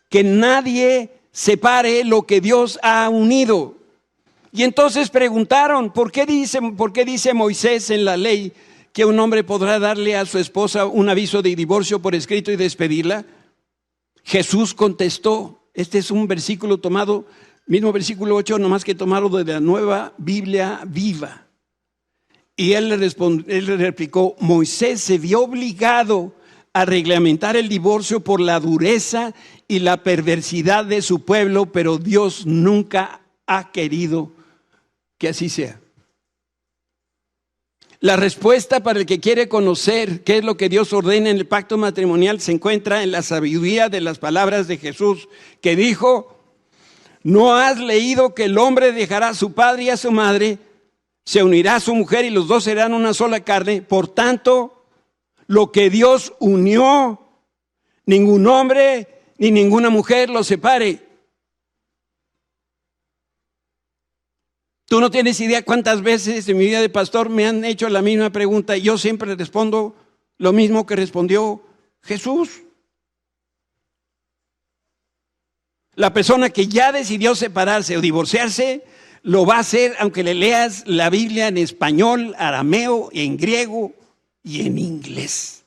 que nadie separe lo que Dios ha unido. Y entonces preguntaron, ¿por qué dice Moisés en la ley que un hombre podrá darle a su esposa un aviso de divorcio por escrito y despedirla? Jesús contestó, este es un versículo tomado, mismo versículo 8, nomás que tomado de la Nueva Biblia Viva. Y él le replicó, Moisés se vio obligado a reglamentar el divorcio por la dureza y la perversidad de su pueblo, pero Dios nunca ha querido que así sea. La respuesta para el que quiere conocer qué es lo que Dios ordena en el pacto matrimonial se encuentra en la sabiduría de las palabras de Jesús, que dijo, ¿no has leído que el hombre dejará a su padre y a su madre, se unirá a su mujer y los dos serán una sola carne? Por tanto, lo que Dios unió, ningún hombre ni ninguna mujer lo separe. Tú no tienes idea cuántas veces en mi vida de pastor me han hecho la misma pregunta y yo siempre respondo lo mismo que respondió Jesús. La persona que ya decidió separarse o divorciarse, lo va a hacer aunque le leas la Biblia en español, arameo, en griego y en inglés.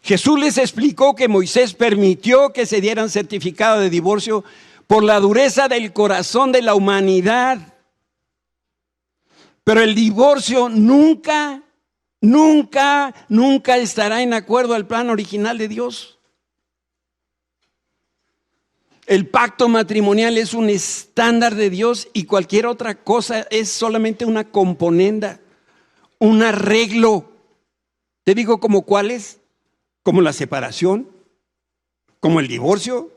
Jesús les explicó que Moisés permitió que se dieran certificado de divorcio por la dureza del corazón de la humanidad. Pero el divorcio nunca estará en acuerdo al plan original de Dios. El pacto matrimonial es un estándar de Dios y cualquier otra cosa es solamente una componenda, un arreglo. Te digo como cuáles, como la separación, como el divorcio,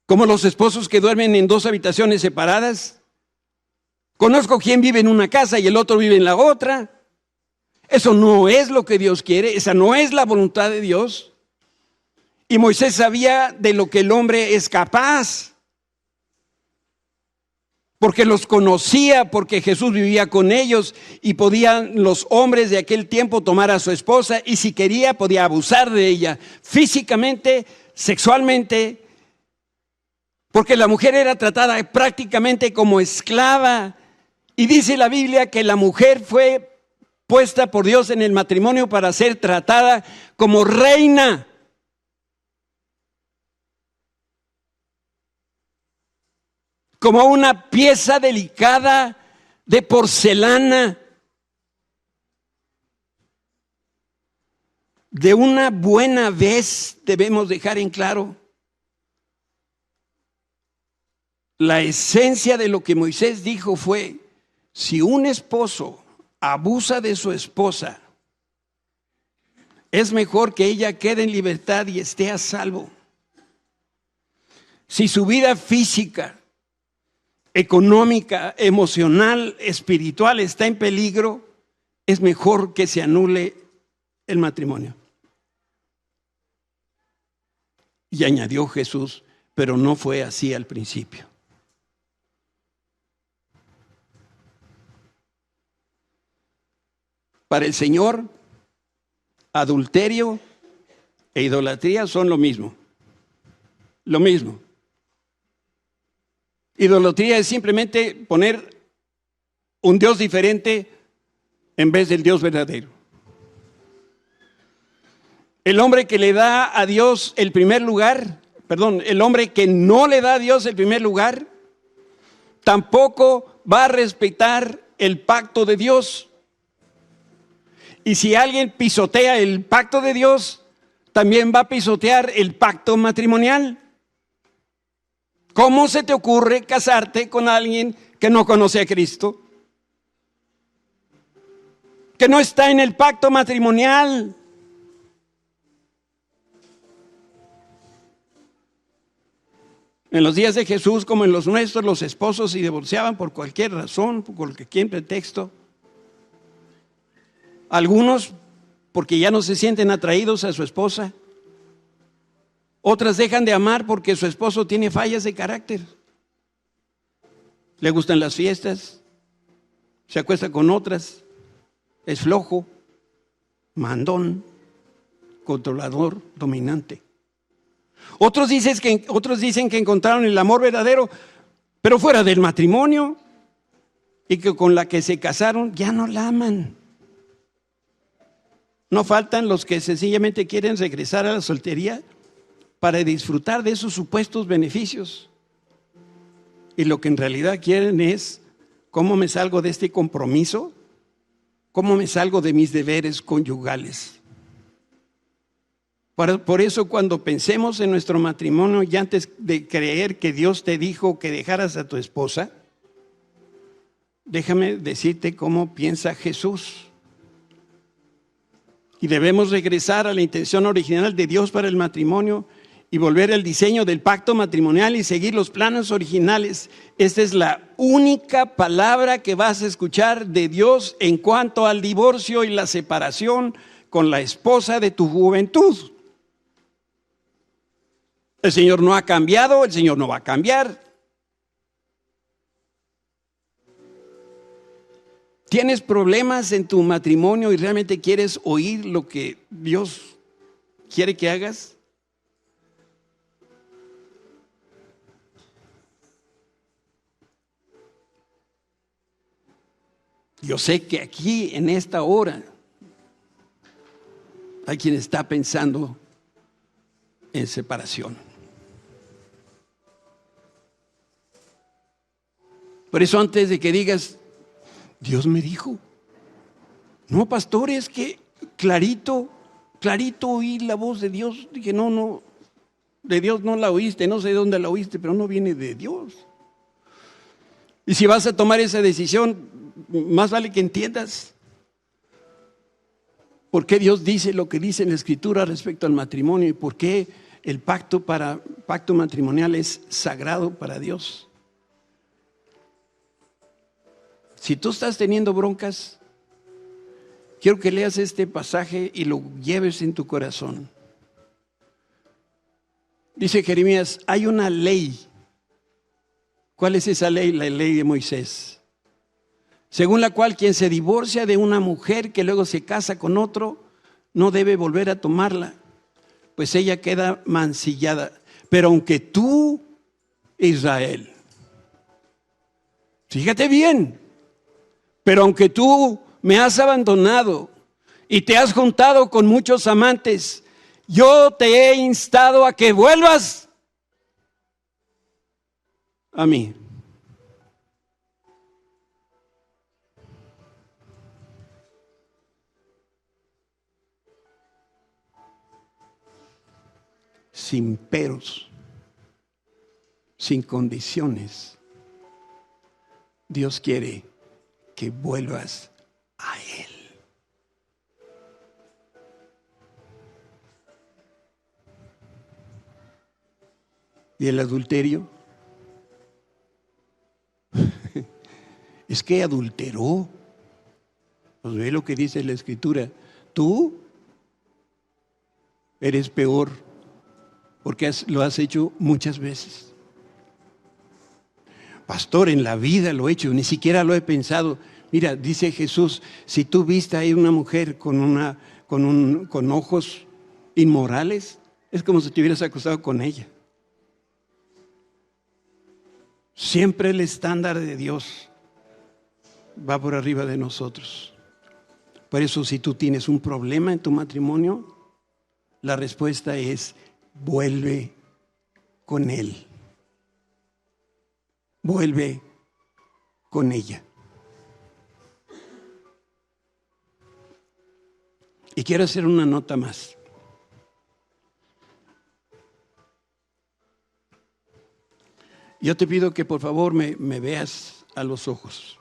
como los esposos que duermen en 2 habitaciones separadas. Conozco quien vive en una casa y el otro vive en la otra. Eso no es lo que Dios quiere, esa no es la voluntad de Dios. Y Moisés sabía de lo que el hombre es capaz, porque los conocía, porque Jesús vivía con ellos y podían los hombres de aquel tiempo tomar a su esposa y si quería podía abusar de ella físicamente, sexualmente, porque la mujer era tratada prácticamente como esclava. Y dice la Biblia que la mujer fue puesta por Dios en el matrimonio para ser tratada como reina. Como una pieza delicada de porcelana. De una buena vez debemos dejar en claro la esencia de lo que Moisés dijo fue: si un esposo abusa de su esposa, es mejor que ella quede en libertad y esté a salvo. Si su vida física, económica, emocional, espiritual está en peligro, es mejor que se anule el matrimonio. Y añadió Jesús, pero no fue así al principio. Para el Señor, adulterio e idolatría son lo mismo. Lo mismo. Idolatría es simplemente poner un Dios diferente en vez del Dios verdadero. El hombre que le da a Dios el primer lugar, el hombre que no le da a Dios el primer lugar, tampoco va a respetar el pacto de Dios. Y si alguien pisotea el pacto de Dios, también va a pisotear el pacto matrimonial. ¿Cómo se te ocurre casarte con alguien que no conoce a Cristo? Que no está en el pacto matrimonial. En los días de Jesús, como en los nuestros, los esposos se divorciaban por cualquier razón, por cualquier pretexto. Algunos porque ya no se sienten atraídos a su esposa. Otras dejan de amar porque su esposo tiene fallas de carácter. Le gustan las fiestas, se acuesta con otras, es flojo, mandón, controlador, dominante. Otros dicen que encontraron el amor verdadero, pero fuera del matrimonio, y que con la que se casaron ya no la aman. No faltan los que sencillamente quieren regresar a la soltería para disfrutar de esos supuestos beneficios. Y lo que en realidad quieren es: ¿cómo me salgo de este compromiso? ¿Cómo me salgo de mis deberes conyugales? Por eso, cuando pensemos en nuestro matrimonio, y antes de creer que Dios te dijo que dejaras a tu esposa, déjame decirte cómo piensa Jesús. Y debemos regresar a la intención original de Dios para el matrimonio y volver al diseño del pacto matrimonial y seguir los planes originales. Esta es la única palabra que vas a escuchar de Dios en cuanto al divorcio y la separación con la esposa de tu juventud. El Señor no ha cambiado, el Señor no va a cambiar. ¿Tienes problemas en tu matrimonio y realmente quieres oír lo que Dios quiere que hagas? Yo sé que aquí en esta hora hay quien está pensando en separación. Por eso antes de que digas, Dios me dijo. No, pastor, es que clarito oí la voz de Dios. Dije, no, de Dios no la oíste, no sé de dónde la oíste, pero no viene de Dios. Y si vas a tomar esa decisión, más vale que entiendas por qué Dios dice lo que dice en la Escritura respecto al matrimonio y por qué el pacto matrimonial es sagrado para Dios. Si tú estás teniendo broncas, quiero que leas este pasaje y lo lleves en tu corazón. Dice Jeremías, hay una ley. ¿Cuál es esa ley? La ley de Moisés. Según la cual quien se divorcia de una mujer que luego se casa con otro, no debe volver a tomarla, pues ella queda mancillada. Pero aunque tú, Israel, fíjate bien, pero aunque tú me has abandonado y te has juntado con muchos amantes, yo te he instado a que vuelvas a mí. Sin peros, sin condiciones. Dios quiere que vuelvas a Él. ¿Y el adulterio? Es que adulteró. Pues ve lo que dice la Escritura. Tú eres peor porque lo has hecho muchas veces. Pastor, en la vida lo he hecho, ni siquiera lo he pensado. Mira, dice Jesús, si tú viste ahí una mujer con ojos inmorales, es como si te hubieras acostado con ella. Siempre el estándar de Dios va por arriba de nosotros. Por eso, si tú tienes un problema en tu matrimonio, la respuesta es: vuelve con Él. Vuelve con ella. Y quiero hacer una nota más. Yo te pido que por favor me veas a los ojos.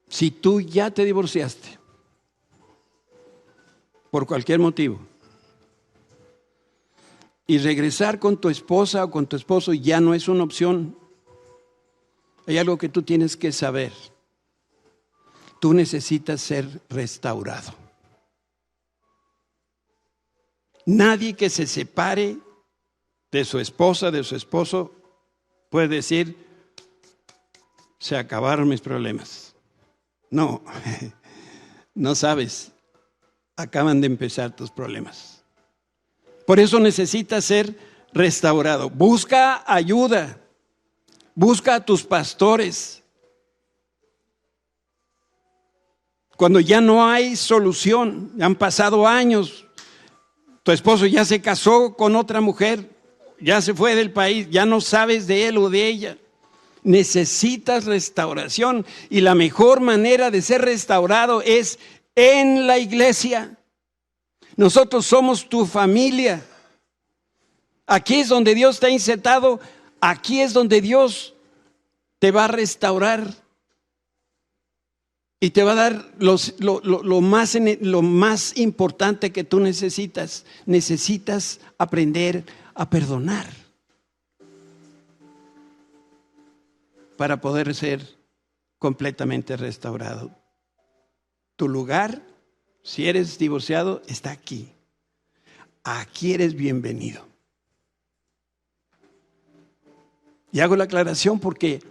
Si tú ya te divorciaste, por cualquier motivo, y regresar con tu esposa o con tu esposo ya no es una opción, hay algo que tú tienes que saber. Tú necesitas ser restaurado. Nadie que se separe de su esposa, de su esposo, puede decir: se acabaron mis problemas. No, no sabes, acaban de empezar tus problemas. Por eso necesitas ser restaurado. Busca ayuda, busca a tus pastores. Cuando ya no hay solución, han pasado años, tu esposo ya se casó con otra mujer, ya se fue del país, ya no sabes de él o de ella. Necesitas restauración y la mejor manera de ser restaurado es en la iglesia. Nosotros somos tu familia. Aquí es donde Dios te ha insertado, aquí es donde Dios te va a restaurar y te va a dar lo más importante que tú necesitas. Necesitas aprender a perdonar para poder ser completamente restaurado. Tu lugar, si eres divorciado, está aquí. Aquí eres bienvenido. Y hago la aclaración porque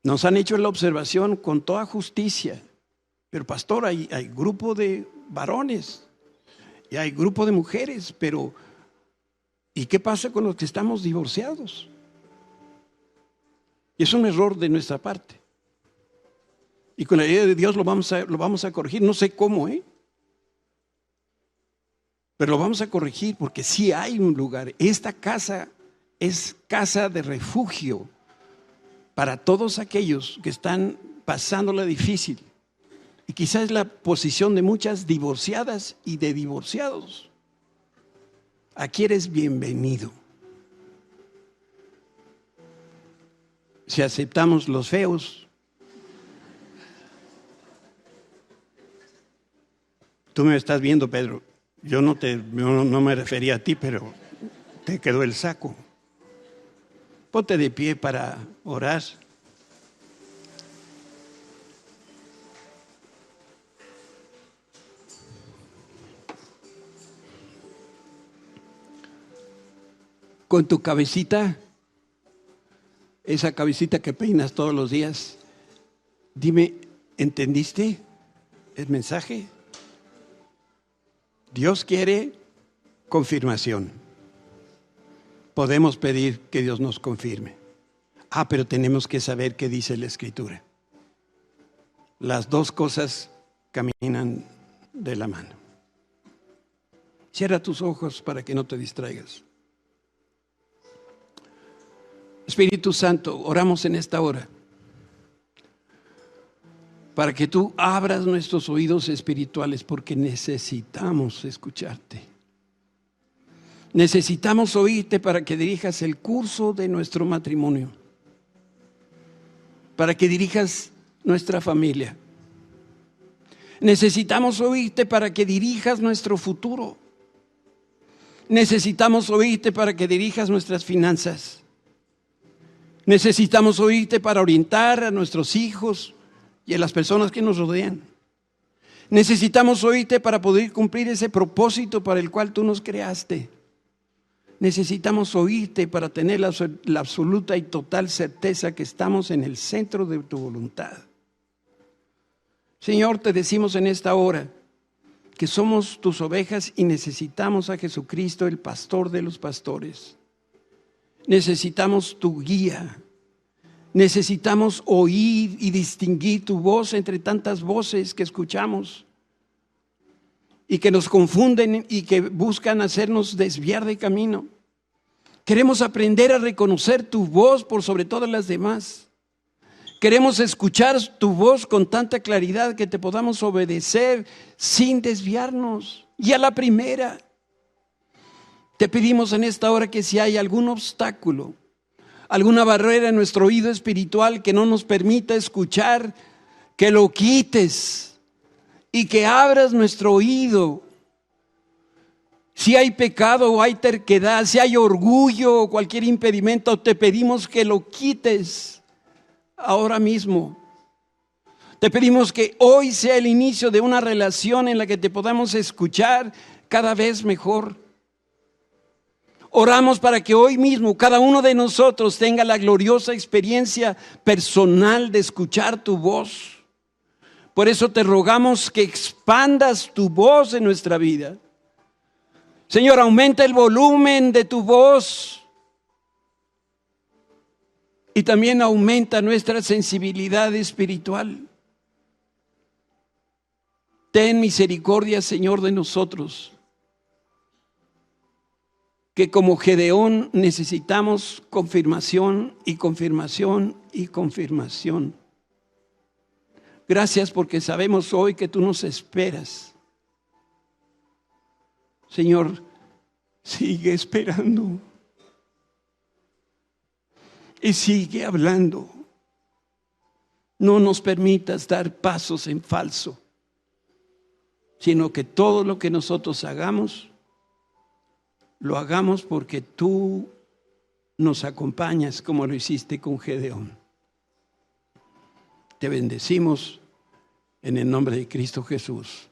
Nos han hecho la observación con toda justicia. Pero pastor, hay grupo de varones y hay grupo de mujeres, pero ¿y qué pasa con los que estamos divorciados? Y es un error de nuestra parte. Y con la ayuda de Dios lo vamos a corregir. No sé cómo, pero lo vamos a corregir porque sí hay un lugar. Esta casa es casa de refugio para todos aquellos que están pasándola difícil. Y quizás es la posición de muchas divorciadas y de divorciados. Aquí eres bienvenido. Si aceptamos los feos, tú me estás viendo, Pedro. Yo no me refería a ti, pero te quedó el saco. Ponte de pie para orar. Con tu cabecita, esa cabecita que peinas todos los días, dime, ¿entendiste el mensaje? Dios quiere confirmación. Podemos pedir que Dios nos confirme. Pero tenemos que saber qué dice la Escritura. Las dos cosas caminan de la mano. Cierra tus ojos para que no te distraigas. Espíritu Santo, oramos en esta hora para que tú abras nuestros oídos espirituales porque necesitamos escucharte. Necesitamos oírte para que dirijas el curso de nuestro matrimonio, para que dirijas nuestra familia. Necesitamos oírte para que dirijas nuestro futuro. Necesitamos oírte para que dirijas nuestras finanzas. Necesitamos oírte para orientar a nuestros hijos y a las personas que nos rodean. Necesitamos oírte para poder cumplir ese propósito para el cual tú nos creaste. Necesitamos oírte para tener la absoluta y total certeza que estamos en el centro de tu voluntad. Señor, te decimos en esta hora que somos tus ovejas y necesitamos a Jesucristo, el pastor de los pastores. Necesitamos tu guía. Necesitamos oír y distinguir tu voz entre tantas voces que escuchamos y que nos confunden y que buscan hacernos desviar de camino. Queremos aprender a reconocer tu voz por sobre todas las demás. Queremos escuchar tu voz con tanta claridad que te podamos obedecer sin desviarnos. Y a la primera, te pedimos en esta hora que si hay algún obstáculo, alguna barrera en nuestro oído espiritual que no nos permita escuchar, que lo quites y que abras nuestro oído. Si hay pecado o hay terquedad, si hay orgullo o cualquier impedimento, te pedimos que lo quites ahora mismo. Te pedimos que hoy sea el inicio de una relación en la que te podamos escuchar cada vez mejor. Oramos para que hoy mismo cada uno de nosotros tenga la gloriosa experiencia personal de escuchar tu voz. Por eso te rogamos que expandas tu voz en nuestra vida. Señor, aumenta el volumen de tu voz y también aumenta nuestra sensibilidad espiritual. Ten misericordia, Señor, de nosotros, que como Gedeón necesitamos confirmación y confirmación y confirmación. Gracias porque sabemos hoy que tú nos esperas. Señor, sigue esperando y sigue hablando. No nos permitas dar pasos en falso, sino que todo lo que nosotros hagamos, lo hagamos porque tú nos acompañas como lo hiciste con Gedeón. Te bendecimos en el nombre de Cristo Jesús.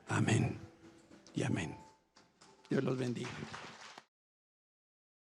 Amén y amén. Dios los bendiga.